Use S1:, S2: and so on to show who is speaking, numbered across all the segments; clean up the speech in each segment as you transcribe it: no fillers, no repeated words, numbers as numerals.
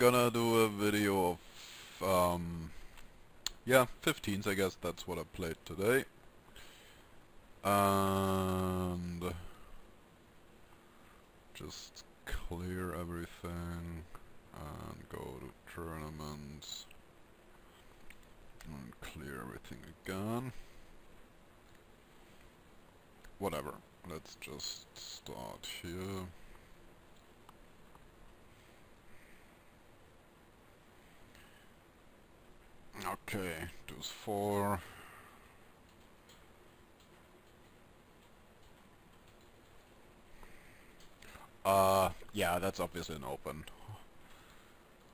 S1: gonna do a video of, yeah, 15s, I guess that's what I played today. And just clear everything and go to tournaments and clear everything again. Whatever, let's just start here. Okay, deuce 4. Yeah, that's obviously an open.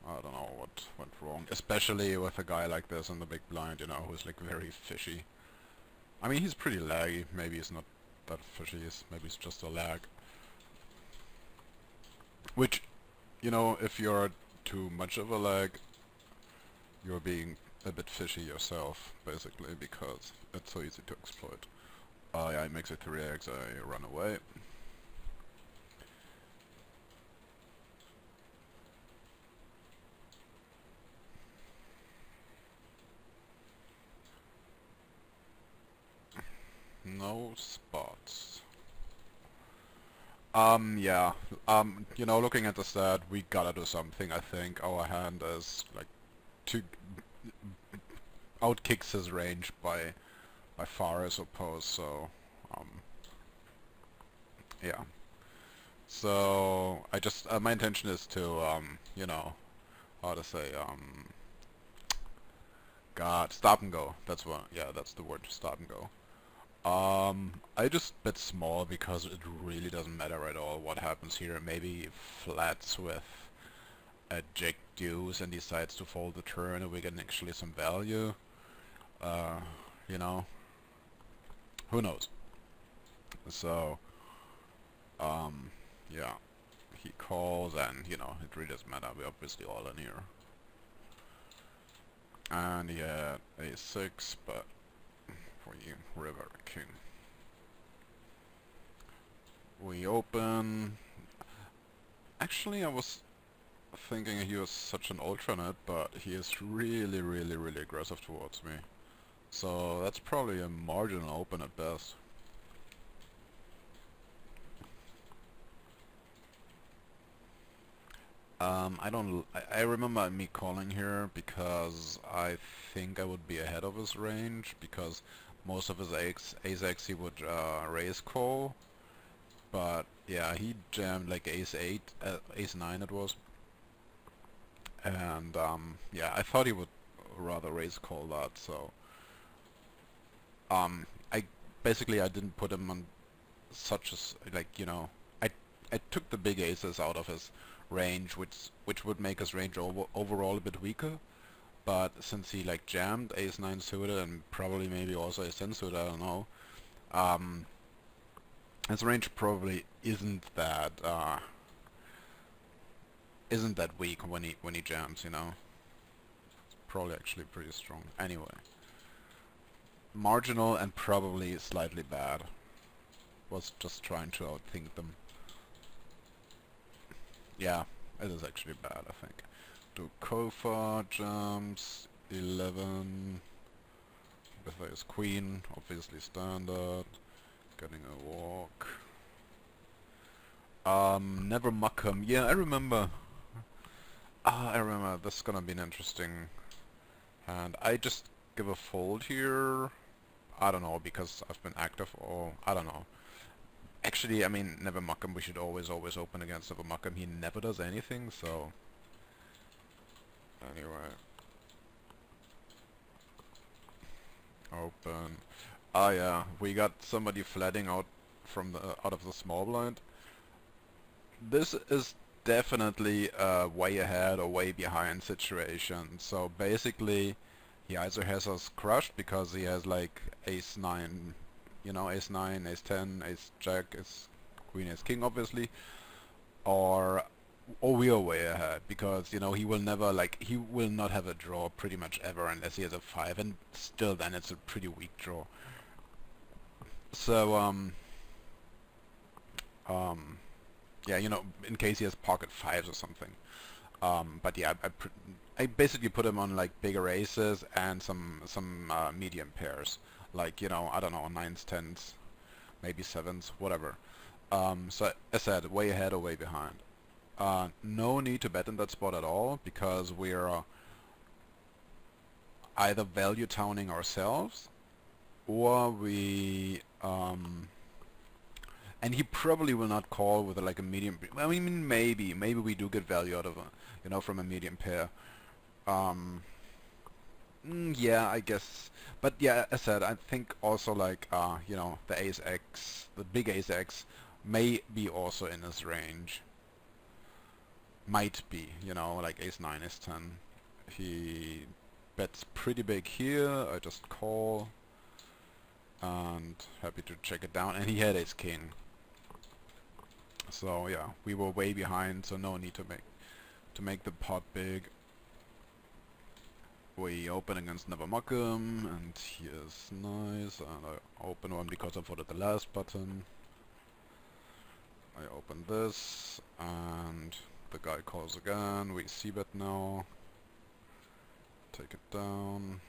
S1: I don't know what went wrong, especially with a guy like this in the big blind, you know, who's like very fishy. I mean, he's pretty laggy. Maybe he's not that fishy. Maybe it's just a lag. Which, you know, if you're too much of a lag, you're being a bit fishy yourself, basically, because it's so easy to exploit. Yeah, he makes it 3x, I run away. No spots. Yeah. You know, looking at the stat, we gotta do something, I think. Our hand is, like, too... outkicks his range by far, I suppose, so... yeah. So, I just... my intention is to, you know, how to say, God, stop and go. That's what... yeah, that's the word, stop and go. I just bet small because it really doesn't matter at all what happens here. Maybe flats with a jack deuce and decides to fold the turn and we get actually some value. You know, who knows? So, yeah, he calls and, you know, it really doesn't matter. We're obviously all in here. And he had a6, but we river king. We open. Actually, I was thinking he was such an alternate, but he is really, really, really aggressive towards me. So that's probably a marginal open at best. I remember me calling here because I think I would be ahead of his range, because most of his ace-x he would raise call. But yeah, he jammed like ace-8, ace-9 it was. And yeah, I thought he would rather raise call that, so... I basically I didn't put him on such as, like, you know, I took the big aces out of his range, which would make his range overall a bit weaker. But since he like jammed ace-9 suited and probably maybe also ace-10 suited, I don't know, his range probably isn't that weak when he jams, you know. It's probably actually pretty strong. Anyway, marginal and probably slightly bad. Was just trying to outthink them. Yeah, it is actually bad, I think. Do Kofa jumps 11 with ace queen, obviously standard. Getting a walk. Never muck him. Yeah, I remember. I remember. This is gonna be an interesting hand. I just give a fold here. I don't know, because I've been active, or I don't know. Actually, I mean, never muck him. We should always open against never muck him. He never does anything, so... Anyway. Open. Ah yeah, we got somebody flatting out from the out of the small blind. This is definitely a way ahead or way behind situation. So basically, he either has us crushed because he has like ace-9, you know, ace-9, ace-10, ace-jack, ace-queen, ace-king obviously, or we are way ahead because, you know, he will never, like, he will not have a draw pretty much ever unless he has a 5, and still then it's a pretty weak draw. So, yeah, you know, in case he has pocket 5s or something. But yeah, I basically put him on like bigger aces and some medium pairs, like you know I don't know nines, tens, maybe sevens, whatever. So as I said, way ahead or way behind. No need to bet in that spot at all because we're either value towning ourselves or we and he probably will not call with like a medium. I mean, maybe we do get value out of a, you know, from a medium pair. Um, yeah, I guess. But yeah, as I said, I think also like you know, the ace X, the big ace X, may be also in his range. Might be, you know, like ace nine, ace ten. He bets pretty big here. I just call and happy to check it down. And he had ace king. So yeah, we were way behind, so no need to make the pot big. We open against Nevermuckum, and he is nice, and I open one because I voted the last button. I open this, and the guy calls again. We c-bet now. Take it down.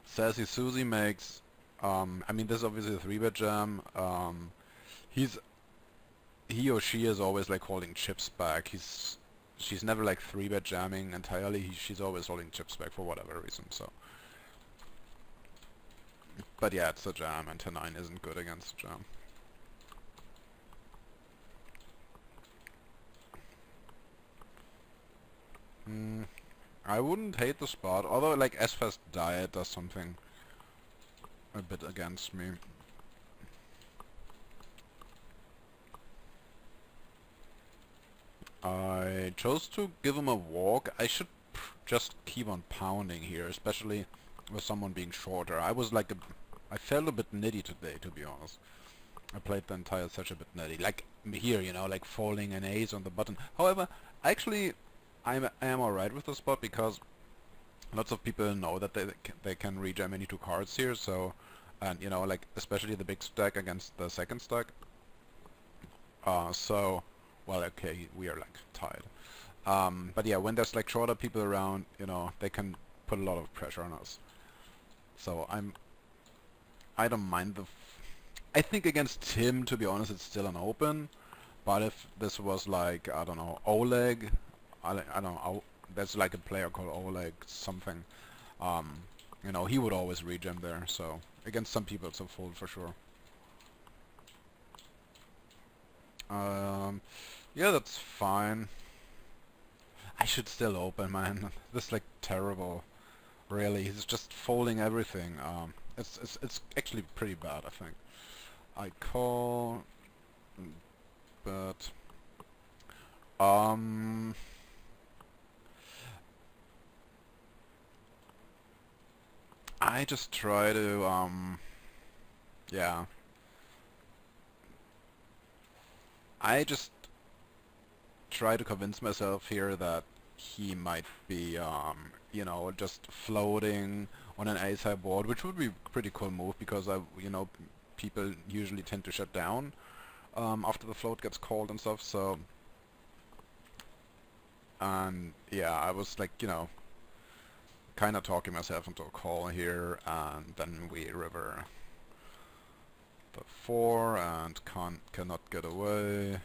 S1: Sassy Susie makes, I mean this is obviously a 3-bet jam. He or she is always like holding chips back. She's never like 3-bet jamming entirely. She's always holding chips back for whatever reason. So, but yeah, it's a jam, and 10-9 isn't good against jam. I wouldn't hate the spot, although like S-Fest Diet does something a bit against me. I chose to give him a walk. I should just keep on pounding here, especially with someone being shorter. I felt a bit nitty today, to be honest. I played the entire session a bit nitty. Like here, you know, like folding an ace on the button. However, actually, I am alright with the spot because lots of people know that they can rejam any two cards here. So, and you know, like especially the big stack against the second stack. So, well, okay, we are like tied. But yeah, when there's like shorter people around, you know, they can put a lot of pressure on us. So I don't mind I think against Tim, to be honest, it's still an open. But if this was like, I don't know, Oleg, I don't know, there's like a player called Oleg something, you know, he would always rejam there. So against some people it's a fold for sure. Yeah, that's fine. I should still open, man. This is like terrible. Really, he's just folding everything. It's actually pretty bad, I think. I call, but I just try to yeah. I just try to convince myself here that he might be you know, just floating on an ace high board, which would be a pretty cool move because you know, people usually tend to shut down after the float gets called and stuff. So, and yeah, I was like, you know, kind of talking myself into a call here, and then we river the 4 and cannot get away.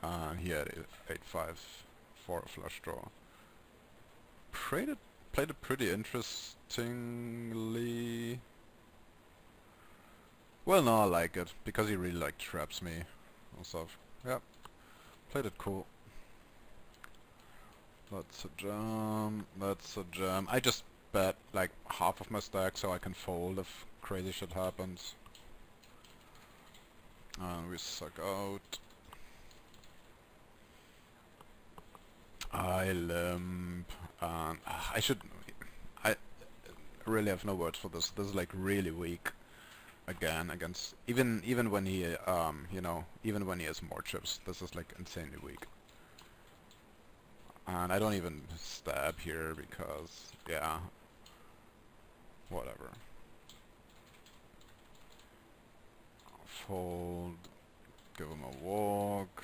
S1: And he had 8-5 for a flush draw. Played it pretty interestingly. Well, no, I like it because he really like traps me and stuff. Yeah, played it cool. That's a jam. That's a jam. I just bet like half of my stack so I can fold if crazy shit happens. And we suck out. I limp, and I really have no words for this. This is like really weak again against even when he you know, even when he has more chips, this is like insanely weak. And I don't even stab here because yeah, whatever. Fold, give him a walk.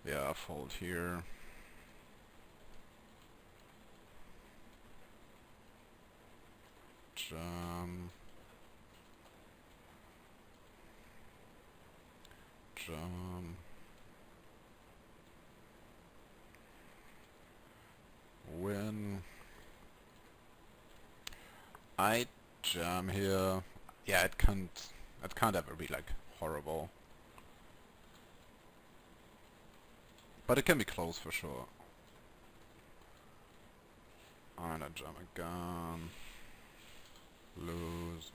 S1: Yeah, fold here. Jam. Jam. Win. I jam here. Yeah, it can't ever be like horrible. But it can be close for sure. And I jam again. Lose.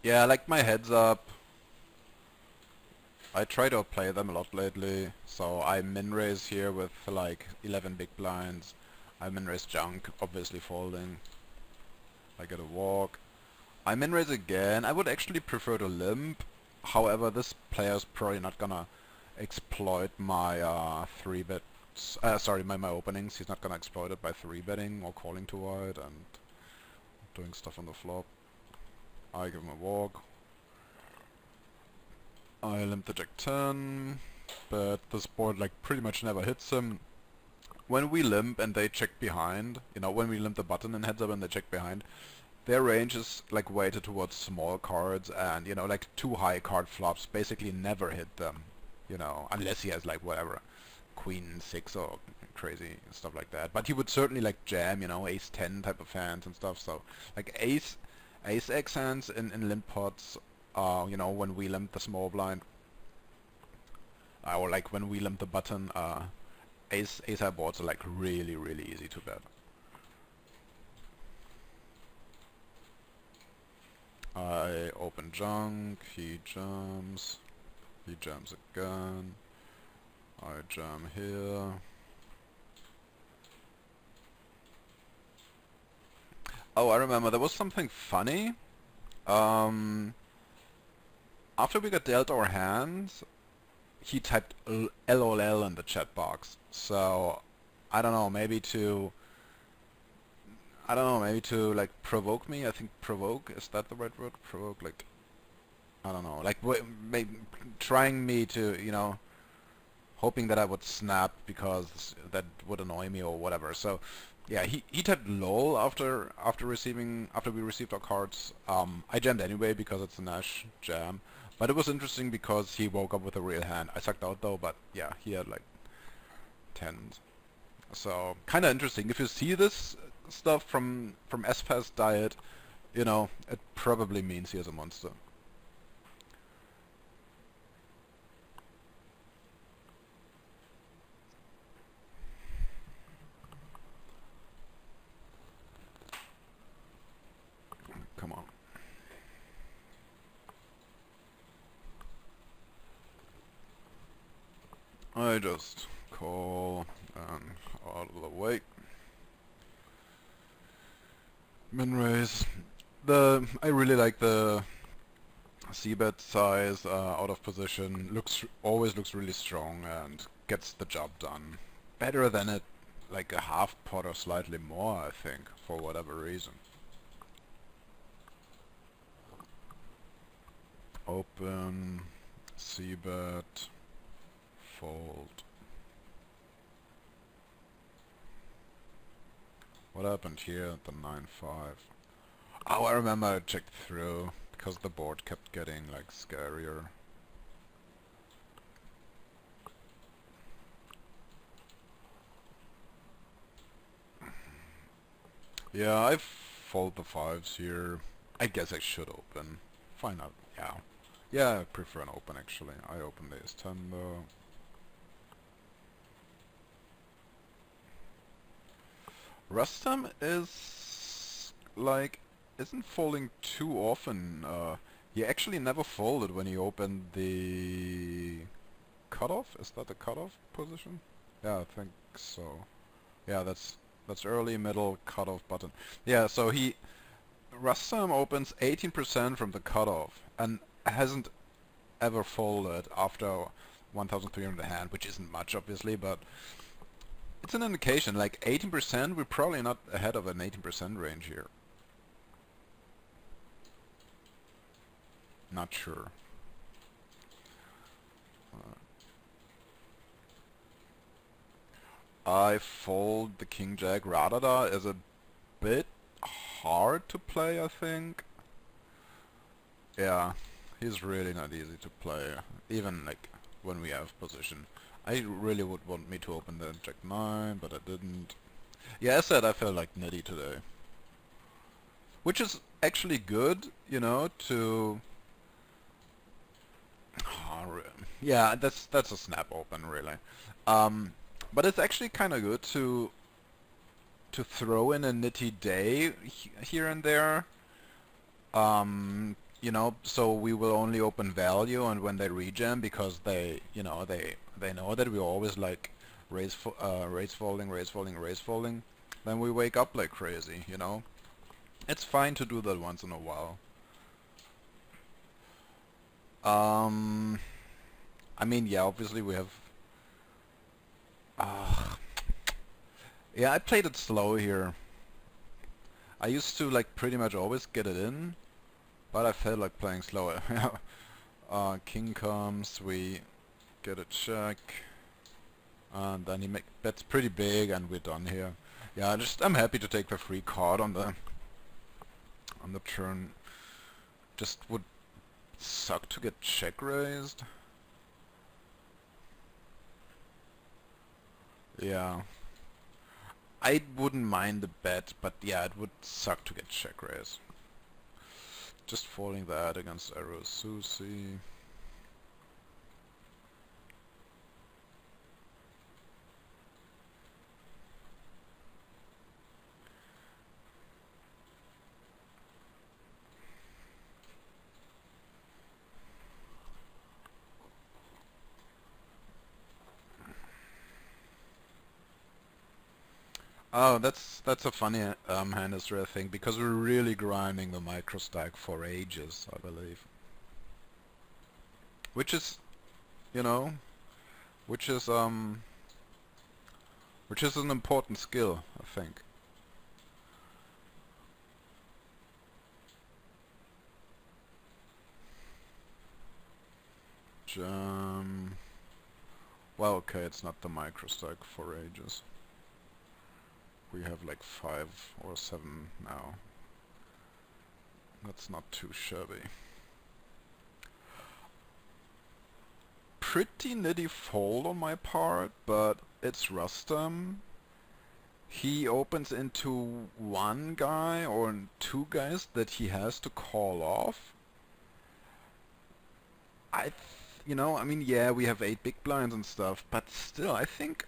S1: Yeah, like my heads up. I try to play them a lot lately, so I min-raise here with like 11 big blinds. I min-raise junk, obviously folding. I get a walk. I min-raise again. I would actually prefer to limp. However, this player's probably not gonna exploit my 3-bets. Sorry, my openings. He's not gonna exploit it by 3-betting or calling too wide and doing stuff on the flop. I give him a walk. I limp the jack 10, but this board like pretty much never hits him. When we limp and they check behind, you know, when we limp the button and heads up and they check behind, their range is like weighted towards small cards, and you know, like 2 high card flops basically never hit them, you know, unless he has like whatever, queen 6 or crazy stuff like that. But he would certainly like jam, you know, ace 10 type of hands and stuff. So like ace X hands in limp pots, you know, when we limp the small blind, or like when we limp the button, ace high boards are like really easy to bet. I open junk, he jams again, I jam here. Oh, I remember, there was something funny. After we got dealt our hands, he typed LOL in the chat box. So, I don't know, maybe to like provoke me. I think provoke, is that the right word? Provoke, like, I don't know, like maybe trying me to, you know, hoping that I would snap because that would annoy me or whatever. So yeah, he typed lol after we received our cards. I jammed anyway because it's a Nash jam. But it was interesting because he woke up with a real hand. I sucked out though, but yeah, he had like tens. So kind of interesting. If you see this stuff from SFAS diet, you know, it probably means he is a monster. Come on. I just call and out of the way. Min raise. I really like the c-bet size out of position. Always looks really strong and gets the job done. Better than it like a half pot or slightly more, I think, for whatever reason. Open, c-bet, fold. What happened here at the 9-5? Oh, I remember I checked through because the board kept getting like scarier. Yeah, I fold the 5s here. I guess I should open. Why not? Yeah. Yeah, I prefer an open actually. I open the ace-10 though. Rustam is like isn't folding too often. He actually never folded when he opened the cutoff. Is that the cutoff position? Yeah, I think so. Yeah, that's early, middle, cutoff button. Yeah, so Rustam opens 18% from the cutoff, and hasn't ever folded after 1,300 hand, which isn't much obviously, but it's an indication. Like 18%, we're probably not ahead of an 18% range here. Not sure. I fold the King Jack Radada is a bit hard to play, I think. Yeah, he's really not easy to play, even like when we have position. I really would want me to open the Jack 9, but I didn't. Yeah, as said, I felt like nitty today. Which is actually good, you know, to... yeah, that's a snap open, really. Um, but it's actually kind of good to throw in a nitty day here and there. You know, so we will only open value, and when they rejam, because they, you know, they know that we always like raise folding, raise folding, raise folding, then we wake up like crazy, you know. It's fine to do that once in a while. I mean, yeah, obviously we have. Yeah, I played it slow here. I used to like pretty much always get it in, but I felt like playing slower. King comes, we get a check, and then he bets pretty big, and we're done here. Yeah, I'm happy to take the free card on the turn. Just would suck to get check raised. Yeah. I wouldn't mind the bet, but yeah, it would suck to get check raised. Just folding that against Arrow Susie. Oh, that's a funny hand history, I think, because we're really grinding the micro stack for ages, I believe. Which is, you know, which is an important skill, I think. Jam. Well, okay, it's not the micro stack for ages. We have like 5 or 7 now. That's not too shabby. Pretty nitty fold on my part, but it's Rustam. He opens into one guy or two guys that he has to call off. You know, I mean, yeah, we have 8 big blinds and stuff, but still, I think...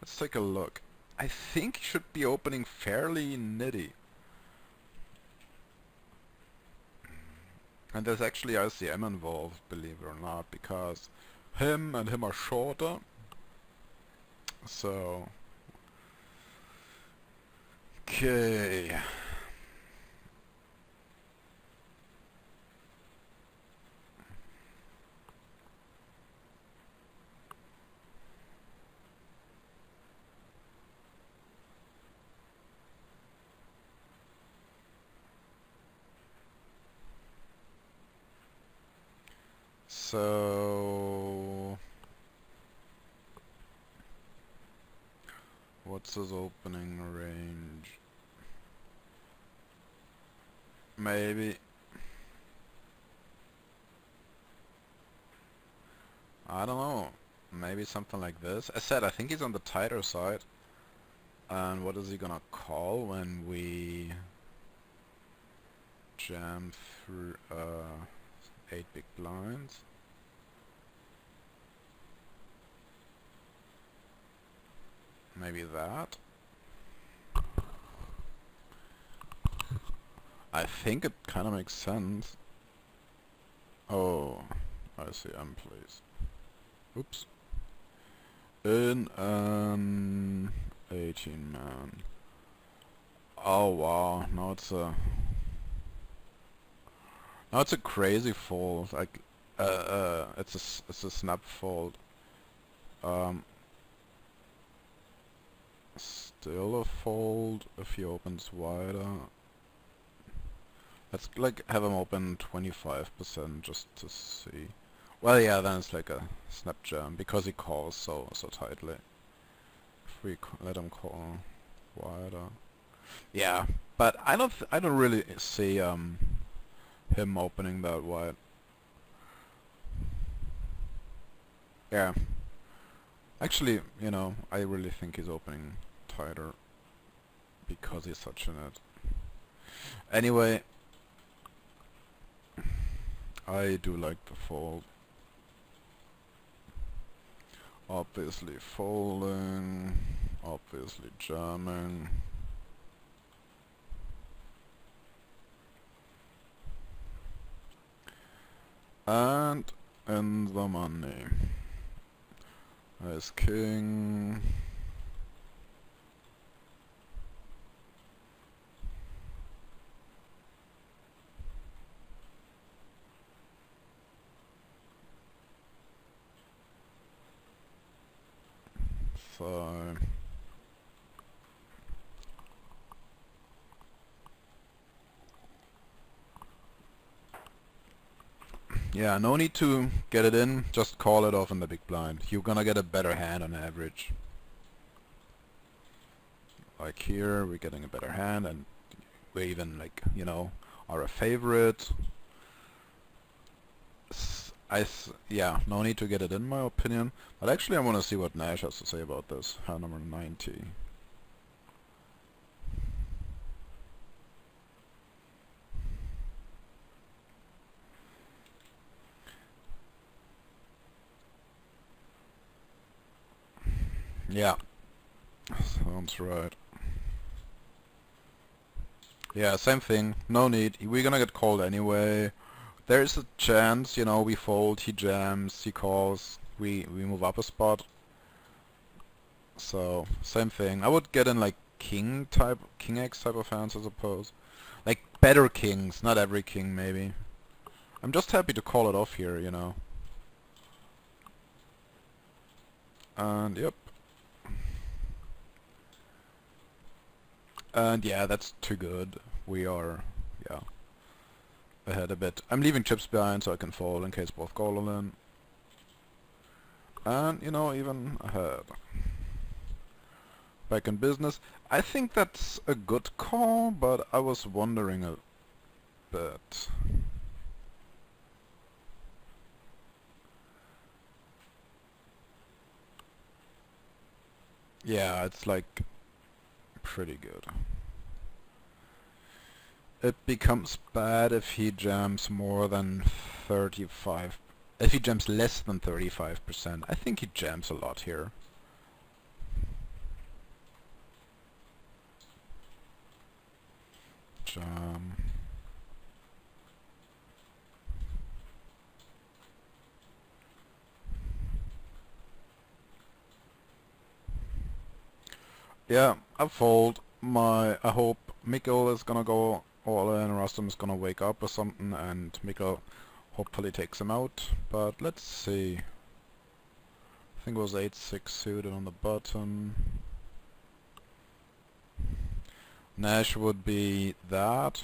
S1: Let's take a look. I think he should be opening fairly nitty. And there's actually ICM involved, believe it or not, because him and him are shorter. So... Okay... So... What's his opening range? Maybe... I don't know. Maybe something like this. As said, I think he's on the tighter side. And what is he gonna call when we jam through 8 big blinds? Maybe that? I think it kind of makes sense. Oh, I see. Please. Oops. In an 18 man. Oh wow, now it's a... Now it's a crazy fold. Like, it's a snap fold. Um, Still a fold if he opens wider. Let's like have him open 25% just to see. Well, yeah, then it's like a snap jam because he calls so tightly. If we let him call wider, yeah. But I don't really see him opening that wide. Yeah. Actually, you know, I really think he's opening tighter because he's such an it. Anyway, I do like the fold. Obviously folding, obviously jamming. And in the money. As king. So yeah, no need to get it in, just call it off in the big blind. You're gonna get a better hand on average. Like here, we're getting a better hand, and we even, like, you know, are a favorite. Yeah, no need to get it in, my opinion. But actually I want to see what Nash has to say about this. Hand number 90. Yeah, sounds right. Yeah, same thing. No need. We're gonna get called anyway. There's a chance, you know, we fold, he jams, he calls, we move up a spot. So, same thing. I would get in like king X type of hands, I suppose. Like better kings, not every king maybe. I'm just happy to call it off here, you know. And yep. And yeah, that's too good. We are, yeah, ahead a bit. I'm leaving chips behind so I can fold in case both go all in. And, you know, even ahead. Back in business. I think that's a good call, but I was wondering a bit. Yeah, it's like pretty good. It becomes bad if he jams more than 35. If he jams less than 35%. I think he jams a lot here. Jam. Yeah, I fold. I hope Mikkel is gonna go all in, Rustam is gonna wake up or something, and Mikkel hopefully takes him out. But let's see. I think it was 8-6 suited on the button. Nash would be that.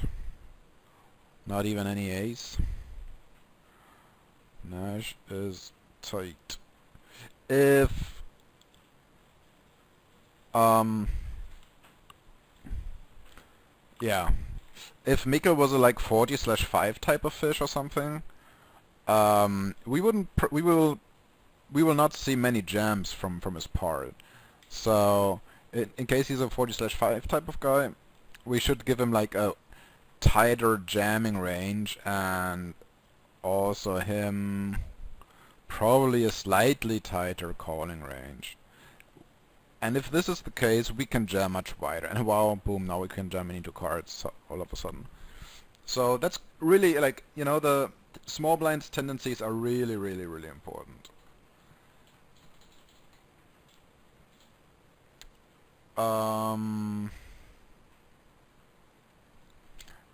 S1: Not even any ace. Nash is tight. If yeah, if Mikkel was a like 40/5 type of fish or something, we wouldn't we will not see many jams from his part. So in case he's a 40/5 type of guy, we should give him like a tighter jamming range, and also him probably a slightly tighter calling range. And if this is the case, we can jam much wider. And wow, boom, now we can jam into cards all of a sudden. So that's really, like, you know, the small blind's tendencies are really, really, really important.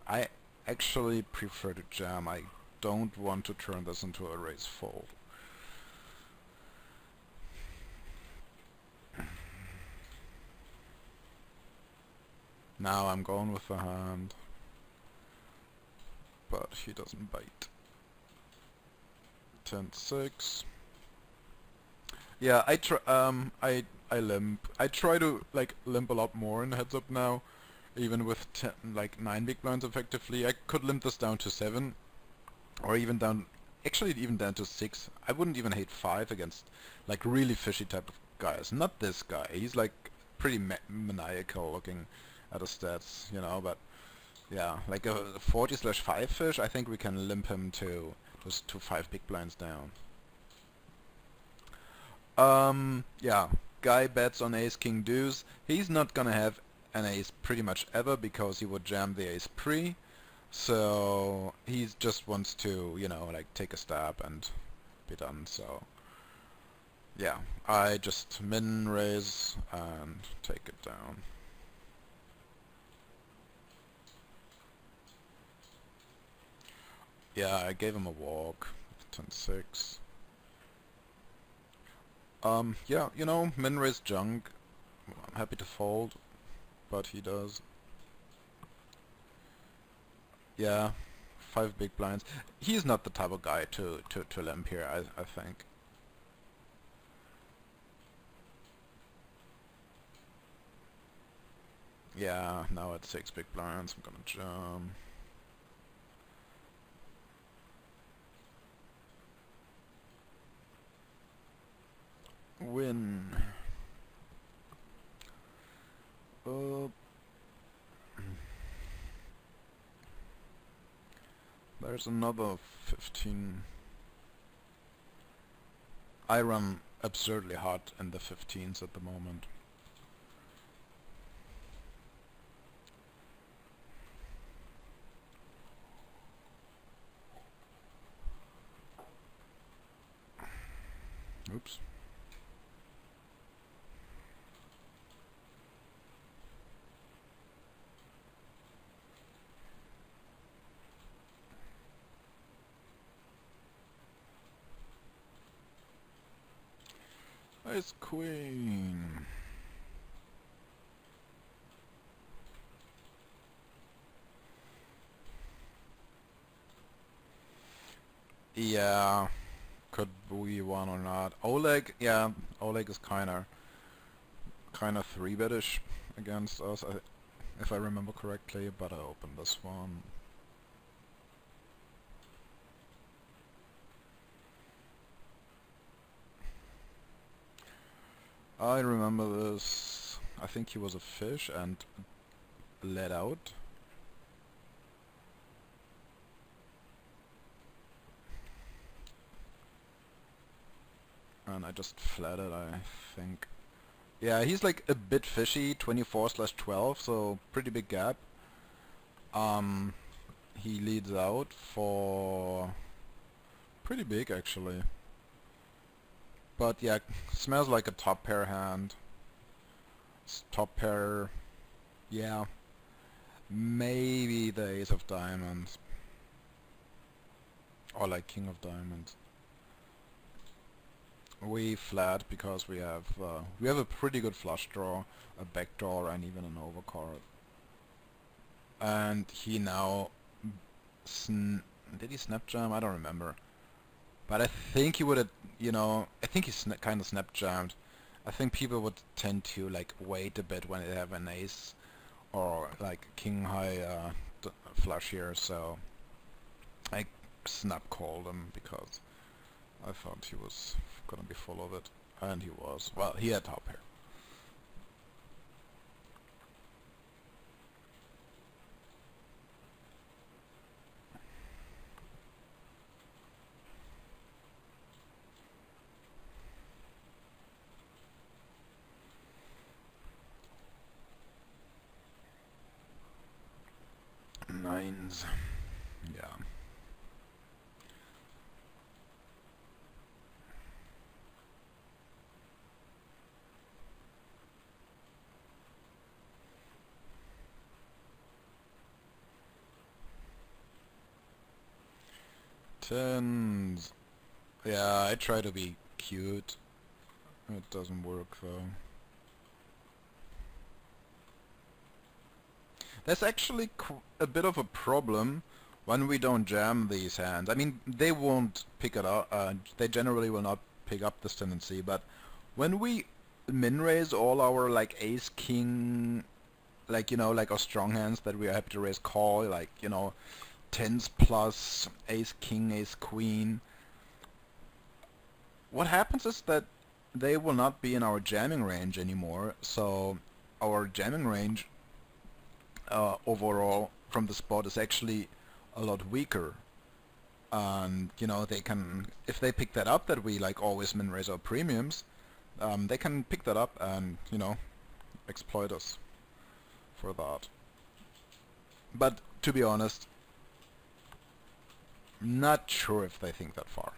S1: I actually prefer to jam. I don't want to turn this into a raise fold. Now I'm going with the hand, but he doesn't bite. 10-6. Yeah, I limp. I try to like limp a lot more in heads up now, even with 10, like 9 big blinds effectively. I could limp this down to 7, or even down, actually even down to 6. I wouldn't even hate 5 against like really fishy type of guys. Not this guy. He's like pretty maniacal looking at his stats, you know. But yeah, like a 40/5 fish, I think we can limp him to just to 5 big blinds down. Yeah, guy bets on ace king deuce. He's not gonna have an ace pretty much ever because he would jam the ace pre. So he just wants to, you know, like take a stab and be done. So yeah, I just min raise and take it down. Yeah, I gave him a walk. 10-6. Yeah, you know, min raise junk. I'm happy to fold, but he does. Yeah, 5 big blinds. He's not the type of guy to limp here, I think. Yeah, now at 6 big blinds, I'm gonna jump. Win. There's another 15. I run absurdly hot in the 15s at the moment. Oops. Ace queen. Yeah, could we one or not? Oleg, yeah, Oleg is kinda 3-bet-ish against us, if I remember correctly, but I opened this one. I remember this. I think he was a fish and let out. And I just flatted, I think. Yeah, he's like a bit fishy, 24/12, so pretty big gap. He leads out for pretty big actually. But yeah, smells like a top pair hand. Top pair, yeah. Maybe the ace of diamonds. Or like king of diamonds. We flat because we have a pretty good flush draw, a backdoor, and even an overcard. And he now did he snap jam? I don't remember. But I think he would have, you know, I think he kind of snap jammed. I think people would tend to like wait a bit when they have an ace or like king high flush here. So I snap called him because I thought he was gonna be full of it, and he was. Well, he had top pair. Nines. Yeah. Tens. Yeah, I try to be cute. It doesn't work though. There's actually a bit of a problem when we don't jam these hands. I mean, they won't pick it up. They generally will not pick up this tendency. But when we min raise all our like ace king, like like our strong hands that we are happy to raise call, like tens plus ace king, ace queen. What happens is that they will not be in our jamming range anymore. So our jamming range overall from the spot is actually a lot weaker, and they can, if they pick that up, that we like always min raise our premiums, they can pick that up and exploit us for that. But to be honest, not sure if they think that far.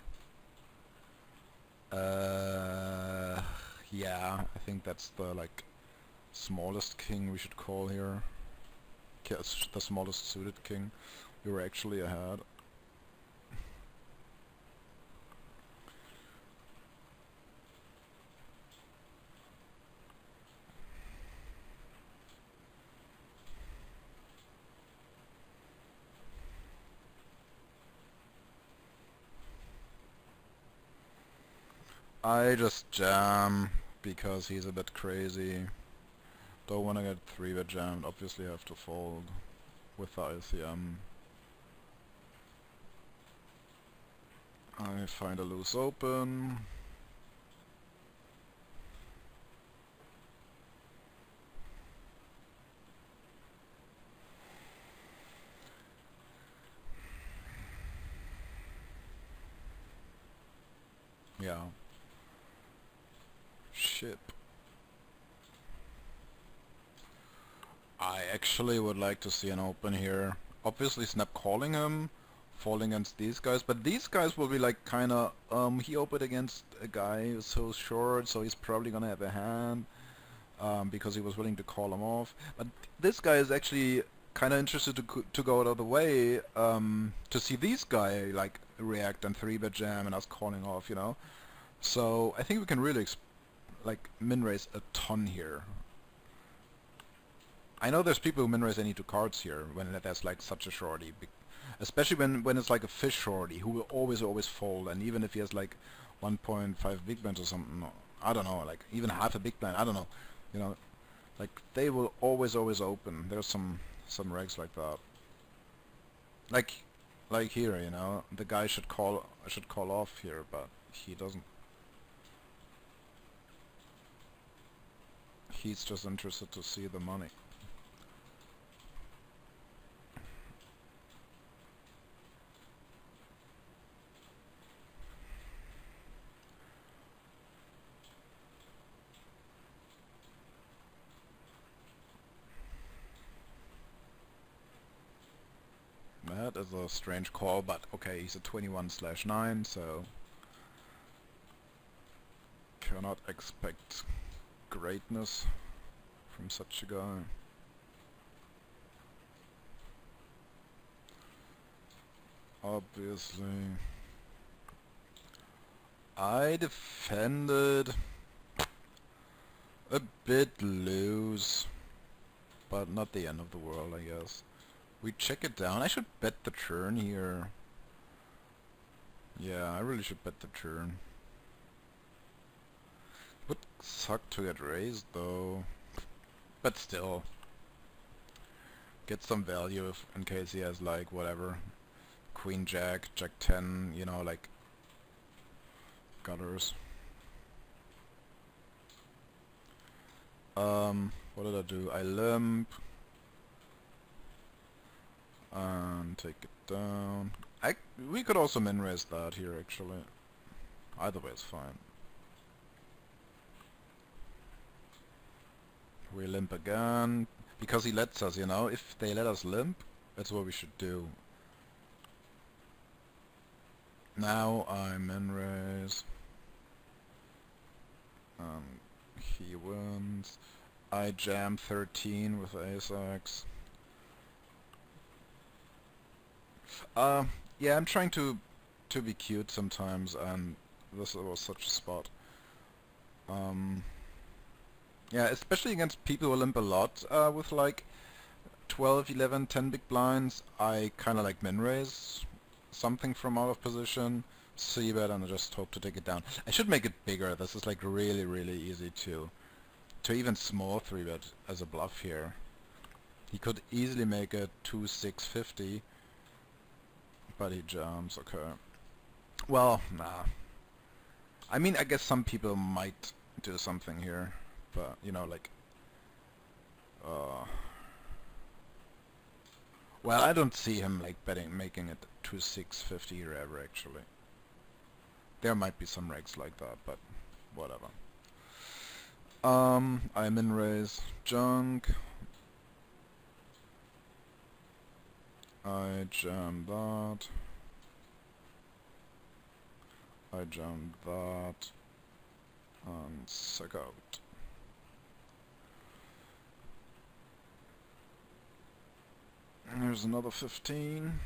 S1: Yeah, I think that's the like smallest king we should call here. The smallest suited king. We were actually ahead. I just jam because he's a bit crazy. Don't want to get 3-bet jammed. Obviously have to fold with the ICM. I find a loose open. Yeah. Ship. I actually would like to see an open here. Obviously snap calling him, falling against these guys, but these guys will be like kinda, he opened against a guy who's so short, so he's probably gonna have a hand, because he was willing to call him off. But this guy is actually kinda interested to go out of the way, to see these guy like react and 3-bet jam and us calling off, So I think we can really like min raise a ton here. I know there's people who min raise any 2 cards here when there's like such a shorty, especially when it's like a fish shorty who will always fold, and even if he has like 1.5 big blinds or something, I don't know, like even half a big blind, I don't know, like they will always open. There's some regs like that. Like here, the guy should call off here, but he doesn't. He's just interested to see the money. That is a strange call, but okay, he's a 21/9, so cannot expect greatness from such a guy. Obviously. I defended a bit loose, but not the end of the world, I guess. We check it down. I should bet the turn here. Yeah, I really should bet the turn. Would suck to get raised though, but still get some value in case he has like whatever, Queen Jack, Jack 10, like gutters. What did I do? I limp and take it down. We could also min raise that here actually. Either way is fine. We limp again, because he lets us, if they let us limp, that's what we should do. Now I min raise. He wins. I jam 13 with ace-x. Yeah, I'm trying to to be cute sometimes, and this was such a spot. Um, yeah, especially against people who limp a lot with like 12, 11, 10 big blinds. I kind of like min raise something from out of position, see bet, and I just hope to take it down. I should make it bigger. This is like really, really easy to even small 3-bet as a bluff here. He could easily make it 2-6-50, but he jumps. Okay. Well, nah. I mean, I guess some people might do something here, but you know, like, well, I don't see him like making it 2-6-50 here ever. Actually, there might be some regs like that, but whatever. I'm in raise junk. I jam that. I jam that. And suck out. There's another 15.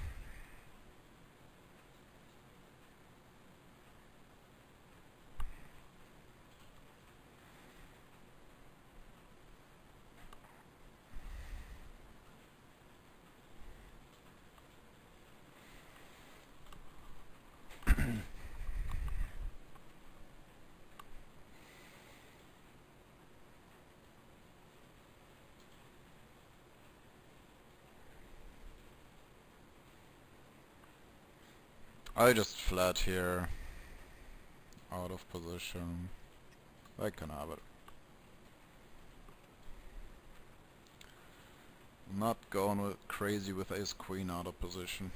S1: I just flat here, out of position. I can have it. Not going with crazy with ace queen out of position.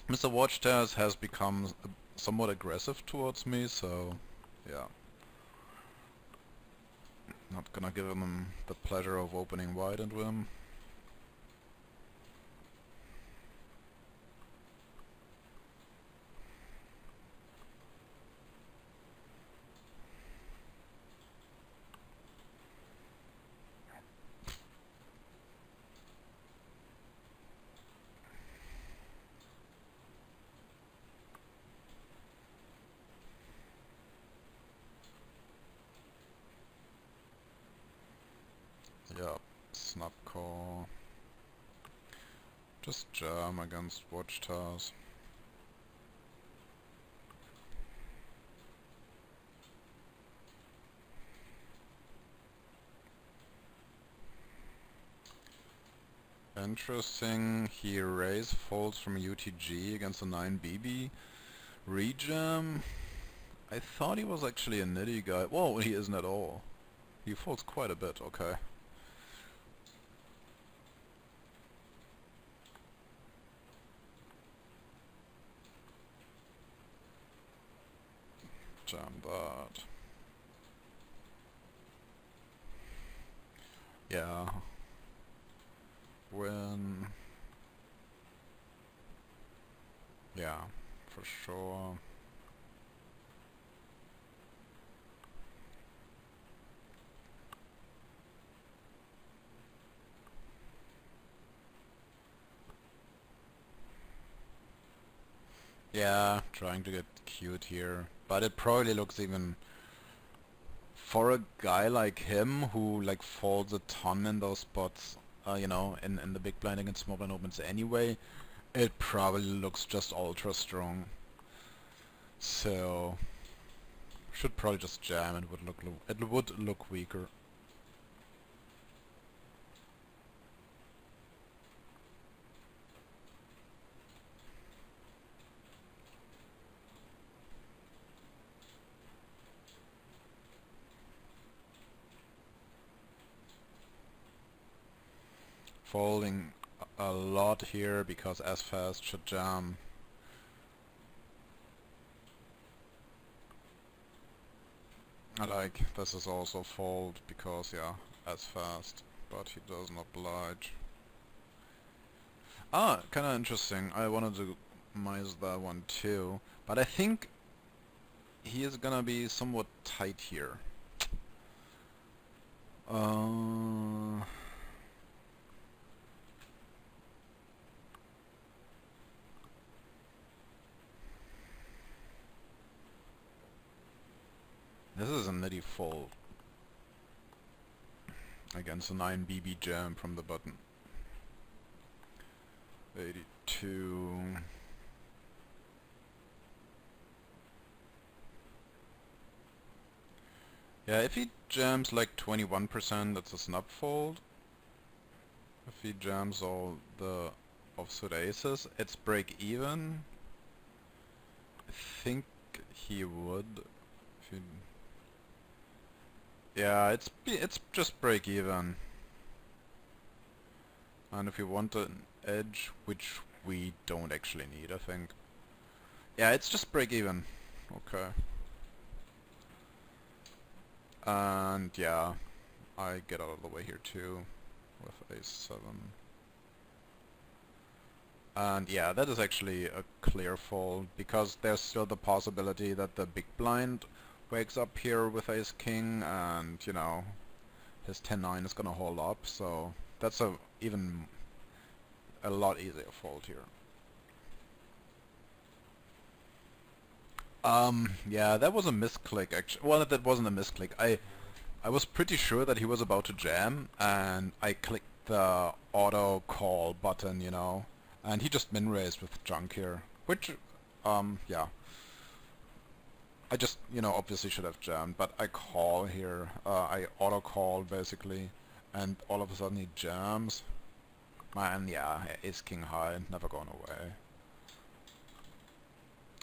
S1: Mr. Watchtowers has become somewhat aggressive towards me, so yeah. Not gonna give him the pleasure of opening wide into him. Yeah, snap call. Just jam against Watchtowers. Interesting, he raise folds from UTG against a 9 BB. Rejam. I thought he was actually a nitty guy. Whoa, he isn't at all. He folds quite a bit, okay. Jam that. Yeah. Win. Yeah, for sure. Yeah, trying to get cute here. But it probably looks even... For a guy like him, who like folds a ton in those spots, you know, in the big blind against small blind opens anyway, it probably looks just ultra strong. So... should probably just jam and it would look weaker. Folding a lot here because as fast should jam. I like this is also fold because yeah, as fast, but he doesn't oblige. Ah, kinda interesting. I wanted to mice that one too, but I think he is gonna be somewhat tight here. Uh, this is a nitty fold against a 9 BB jam from the button. 82. Yeah, if he jams like 21%, that's a snub fold. If he jams all the offsuit aces, it's break even. I think he would. If he Yeah, it's just break even. And if you want an edge, which we don't actually need, I think. Yeah, it's just break even. Okay. And yeah, I get out of the way here too with ace 7. And yeah, that is actually a clear fold, because there's still the possibility that the big blind wakes up here with ace king, and you know, his 10-9 is gonna hold up, so that's even a lot easier fold here. Yeah, that was a misclick actually. Well, that wasn't a misclick. I was pretty sure that he was about to jam, and I clicked the auto call button, you know, and he just min raised with junk here, which, yeah. I just, you know, obviously should have jammed, but I call here. I auto call basically, and all of a sudden he jams. Man, yeah, ace king high, never going away.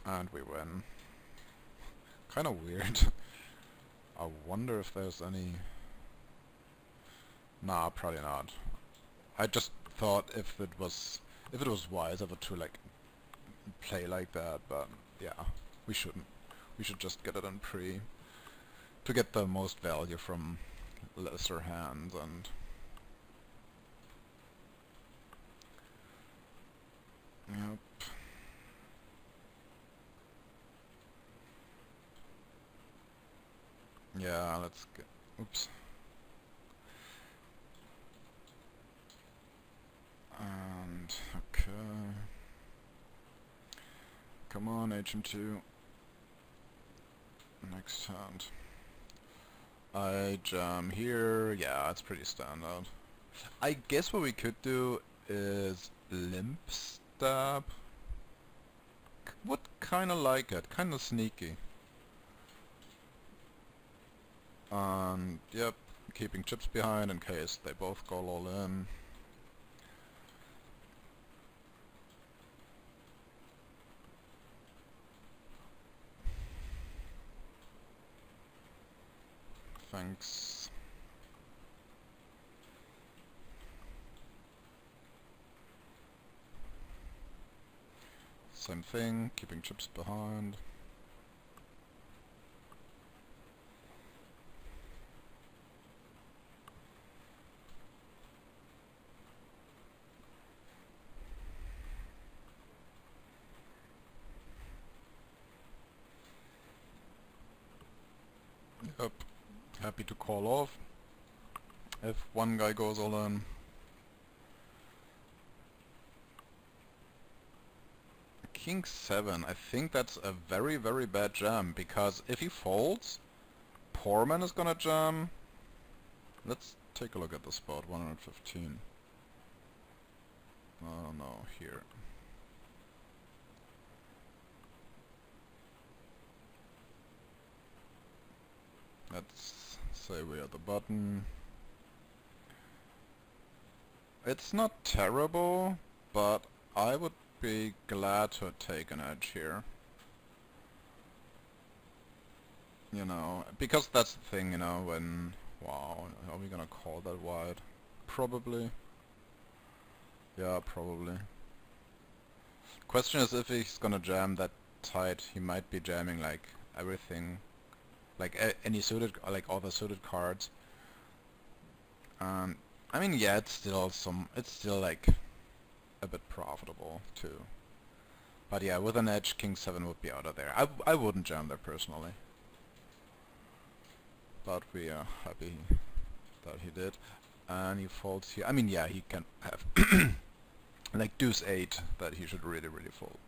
S1: And we win. Kind of weird. I wonder if there's any... Nah, probably not. I just thought if it was wise ever to like play like that, but yeah, we shouldn't. We should just get it in pre to get the most value from lesser hands. And yep. Yeah, let's get... Oops. And okay. Come on, HM2. Next hand. I jam here. Yeah, it's pretty standard. I guess what we could do is limp stab. Would kinda like it. Kinda sneaky. And yep, keeping chips behind in case they both go all in. Thanks. Same thing, keeping chips behind. Yep, happy to call off if one guy goes all in. King 7, I think that's a very, very bad jam, because if he folds, poor man is gonna jam. Let's take a look at the spot, 115. Oh no, here. Let's say we are the button. It's not terrible, but I would be glad to take an edge here. You know, because that's the thing, you know, when... Wow, are we gonna call that wide? Probably. Yeah, probably. Question is if he's gonna jam that tight. He might be jamming like everything, like any suited, like all the suited cards. I mean, yeah, it's still like a bit profitable too. But yeah, with an edge, King 7 would be out of there. I wouldn't jam there personally. But we are happy that he did. And he folds here. I mean, yeah, he can have like deuce 8 that he should really fold.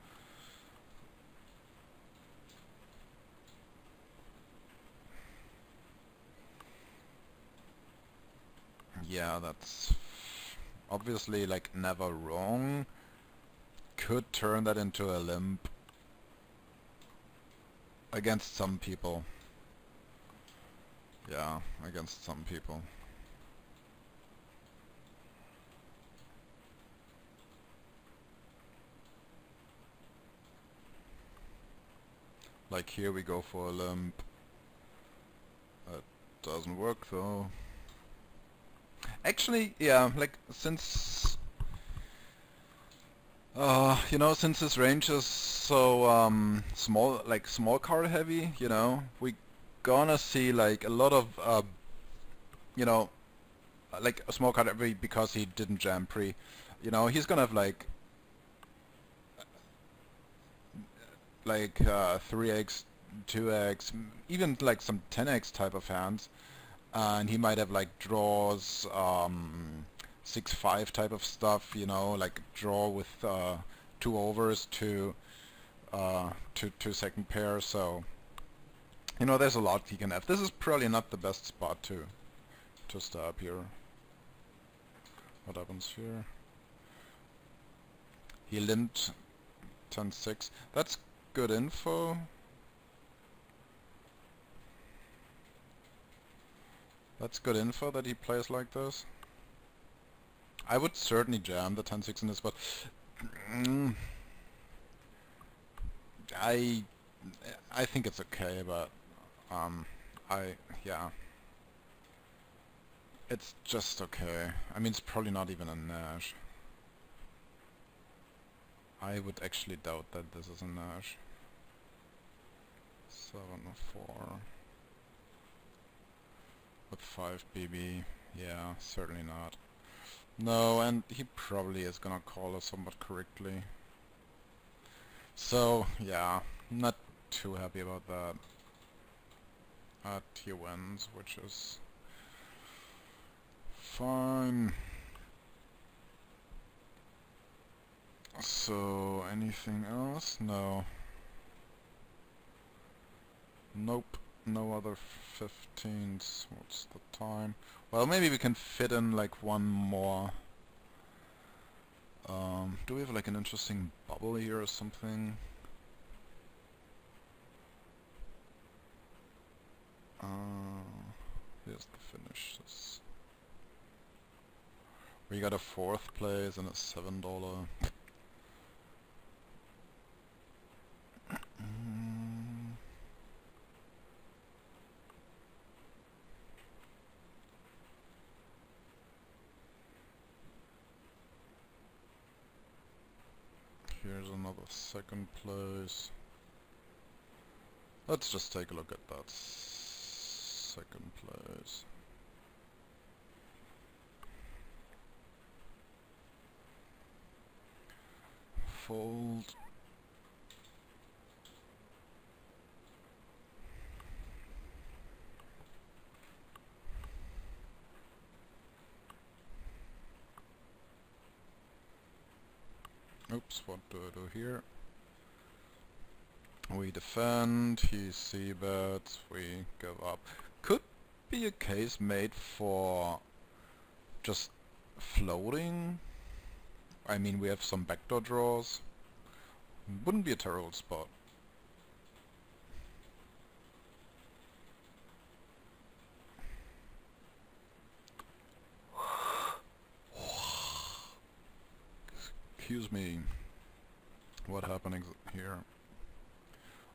S1: Yeah, that's obviously like never wrong. Could turn that into a limp against some people. Yeah, against some people. Like here we go for a limp. That doesn't work though. Actually, yeah, like since you know, since this range is so small, like small card heavy, you know, we gonna see like a lot of you know, like a small card heavy because he didn't jam pre. You know, he's gonna have like 3x, 2x, even like some 10x type of hands, and he might have like draws 6-5 type of stuff, you know, like draw with 2 overs to second pair. So you know, there's a lot he can have. This is probably not the best spot to stop here. What happens here? He limped 10-6. That's good info. That's good info that he plays like this. I would certainly jam the 10-6 in this spot. I think it's okay, but yeah. It's just okay. I mean, it's probably not even a Nash. I would actually doubt that this is a Nash. 7-4 with 5 BB. Yeah, certainly not. No, and he probably is gonna call us somewhat correctly. So yeah, not too happy about that. He wins, which is fine. So anything else? No. Nope. No other 15s. What's the time? Well, maybe we can fit in like one more. Do we have like an interesting bubble here or something? Here's the finishes. We got a 4th place and a $7. Here's another 2nd place. Let's just take a look at that 2nd place. Fold. Oops, what do I do here? We defend, he c-bets, we give up. Could be a case made for just floating. I mean, we have some backdoor draws. Wouldn't be a terrible spot. Excuse me. What happening here?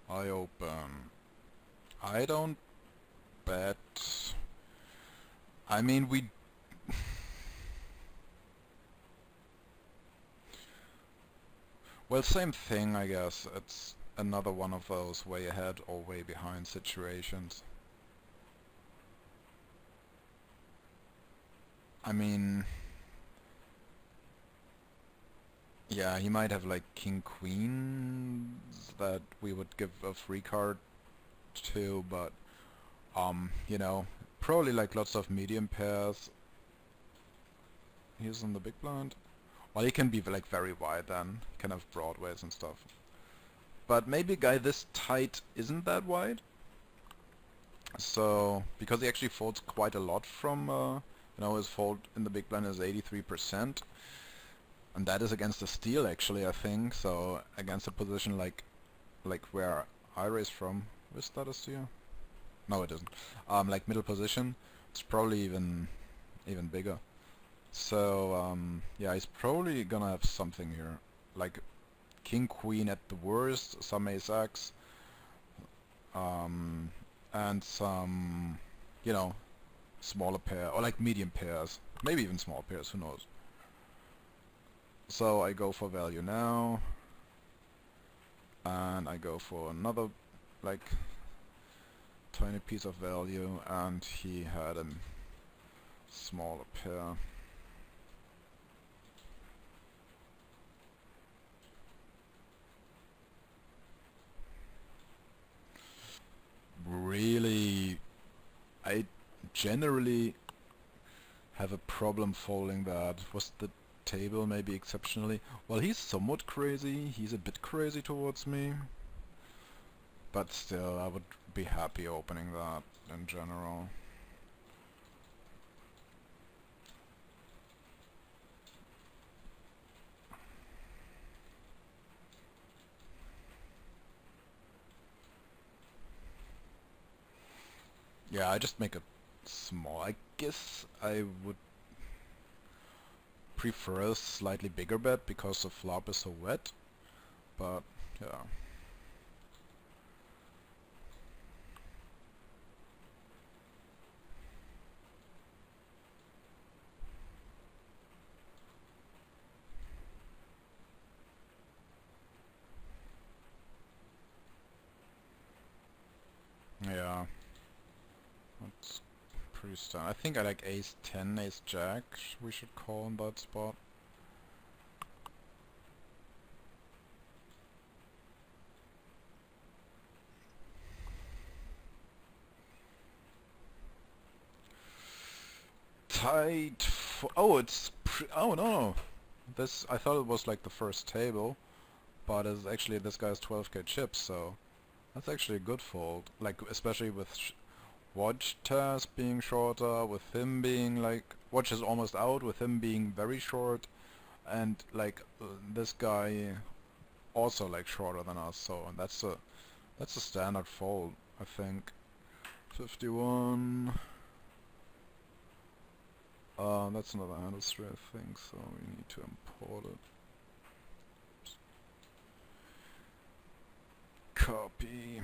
S1: I open. I don't bet. I mean, we... Well, same thing, I guess. It's another one of those way ahead or way behind situations. I mean... Yeah, he might have like king queens that we would give a free card to, but you know, probably like lots of medium pairs. He's in the big blind. Well, he can be like very wide then. He can have broadways and stuff. But maybe a guy this tight isn't that wide. So, because he actually folds quite a lot from, his fold in the big blind is 83%. And that is against the steal actually, I think. So, against a position like where I raise from. Is that a steal? No, it isn't. Like middle position, it's probably even bigger. So, yeah, he's probably gonna have something here. Like king, queen at the worst, some ace-x, and some, smaller pair, or like medium pairs. Maybe even small pairs, who knows. So I go for value now, and I go for another, like, tiny piece of value, and he had a smaller pair. Really, I generally have a problem folding that. Was the table maybe exceptionally? Well, he's somewhat crazy. He's a bit crazy towards me. But still, I would be happy opening that in general. Yeah, I just make it small. I guess I would prefer a slightly bigger bet because the flop is so wet. But, yeah. Yeah. That's pretty standard. I think I like ace 10, ace jack we should call in that spot. Tight. Oh, it's oh no. This I thought it was like the first table, but it's actually this guy's 12k chips, so that's actually a good fold. Like especially with watch test being shorter, with him being like watch is almost out, with him being very short, and like this guy also like shorter than us. So that's a standard fold, I think. 51. That's another handle straight, I think, so we need to import it. Copy.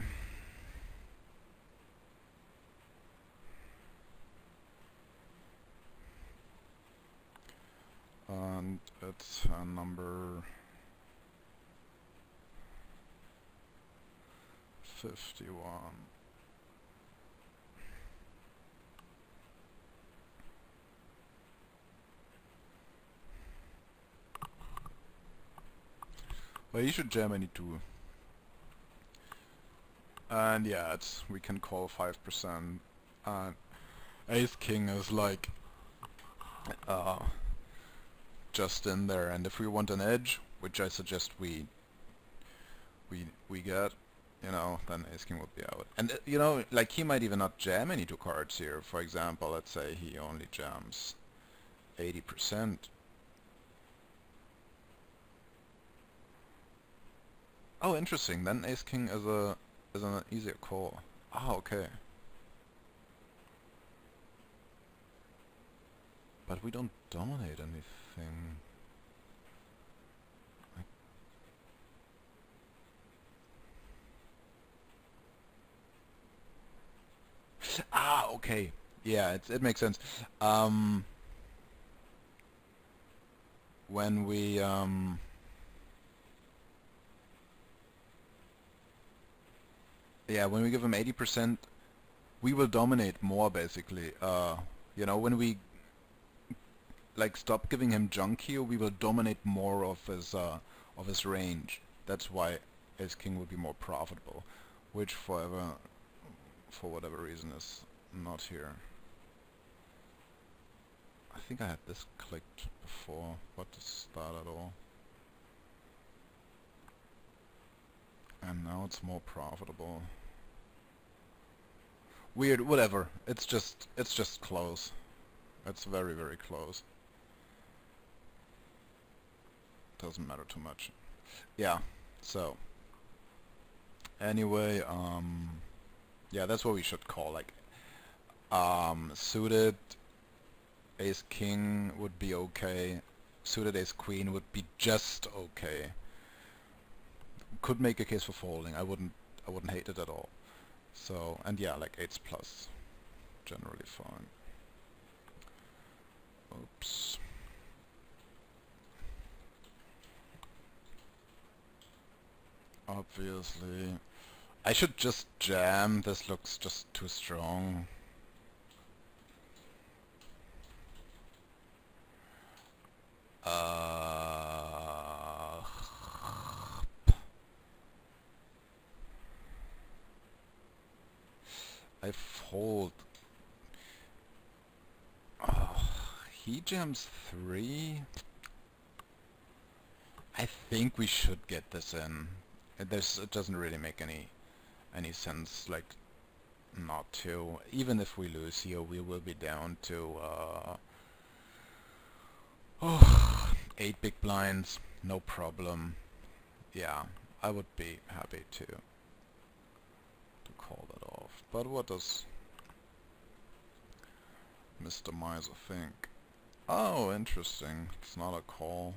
S1: And it's number 51. Well, you should jam any two. And yeah, we can call 5%. And ace king is like just in there. And if we want an edge, which I suggest we get, then ace king would be out. And like he might even not jam any two cards here. For example, let's say he only jams 80%. Oh, interesting. Then ace king is an easier call. Ah, okay. But we don't dominate anything. Ah, okay. Yeah, it makes sense. When we yeah, when we give him 80%, we will dominate more basically. When we like stop giving him junk here, we will dominate more of his range. That's why ace king will be more profitable, which for whatever reason is not here. I think I had this clicked before. What is that at all? And now it's more profitable. Weird, whatever. It's just close. It's very, very close. Doesn't matter too much. Yeah, so anyway, yeah, that's what we should call, like, suited ace king would be okay. Suited ace queen would be just okay. Could make a case for folding. I wouldn't hate it at all. So, and yeah, like 8s plus, generally fine. Oops. Obviously. I should just jam. This looks just too strong. I fold. He jams 3. I think we should get this in. It doesn't really make any sense, like, not to. Even if we lose here, we will be down to 8 big blinds, no problem. Yeah, I would be happy to call that off. But what does Mr. Miser think? Oh, interesting. It's not a call.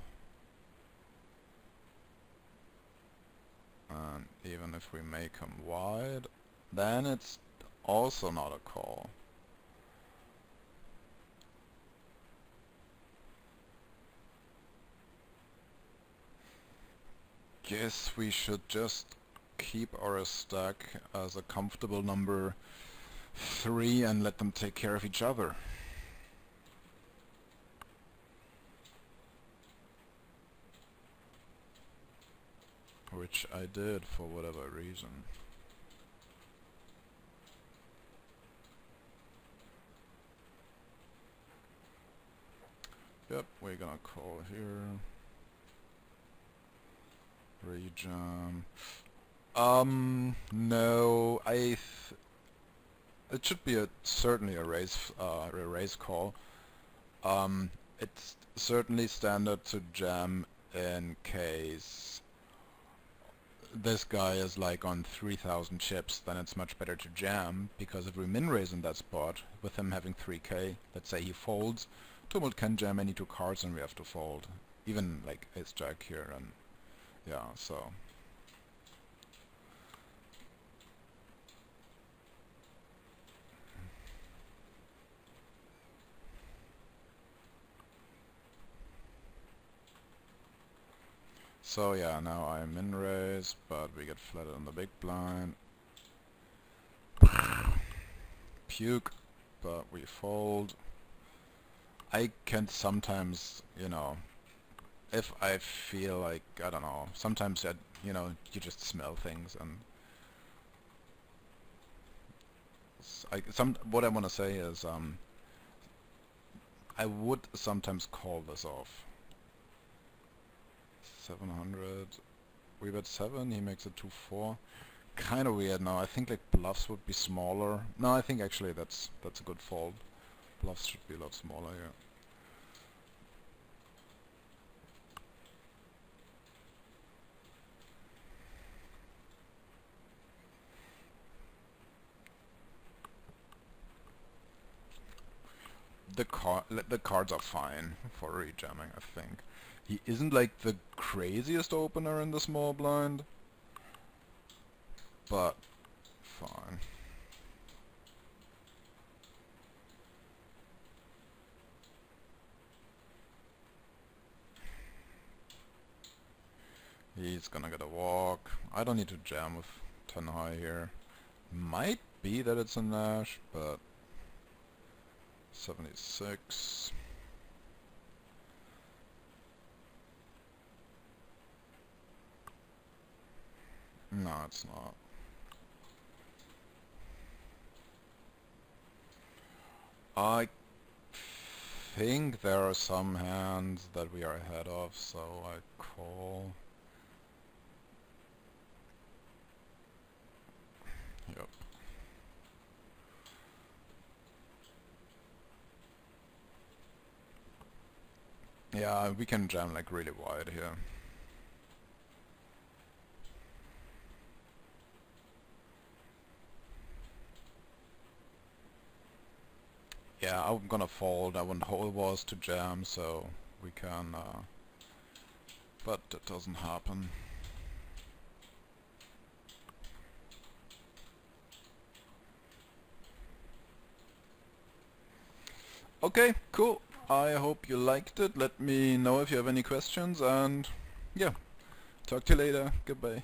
S1: And even if we make him wide, then it's also not a call. Guess we should just keep our stack as a comfortable number 3 and let them take care of each other. Which I did for whatever reason. Yep, we're gonna call here. Rejam. No, it should be certainly a raise call. It's certainly standard to jam in case this guy is like on 3,000 chips. Then it's much better to jam, because if we min raise in that spot with him having 3k, let's say he folds, Tumult can jam any 2 cards and we have to fold, even like ace jack here, and yeah, so yeah, now I min raise, but we get flatted on the big blind. Puke, but we fold. I can sometimes, you know, if I feel like, I don't know, sometimes you know, you just smell things, and what I want to say is, I would sometimes call this off. 700. We bet 7, he makes it 2-4. Kind of weird now. I think like bluffs would be smaller. No, I think actually that's a good fold. Bluffs should be a lot smaller here. The cards are fine for rejamming, I think. He isn't like the craziest opener in the small blind, but fine. He's gonna get a walk. I don't need to jam with 10 high here. Might be that it's a Nash, but 76. No, it's not. I think there are some hands that we are ahead of, so I call. Yep. Yeah, we can jam like really wide here. Yeah, I'm gonna fold. I want whole walls to jam, so we can, but that doesn't happen. Okay, cool. I hope you liked it. Let me know if you have any questions, and yeah, talk to you later. Goodbye.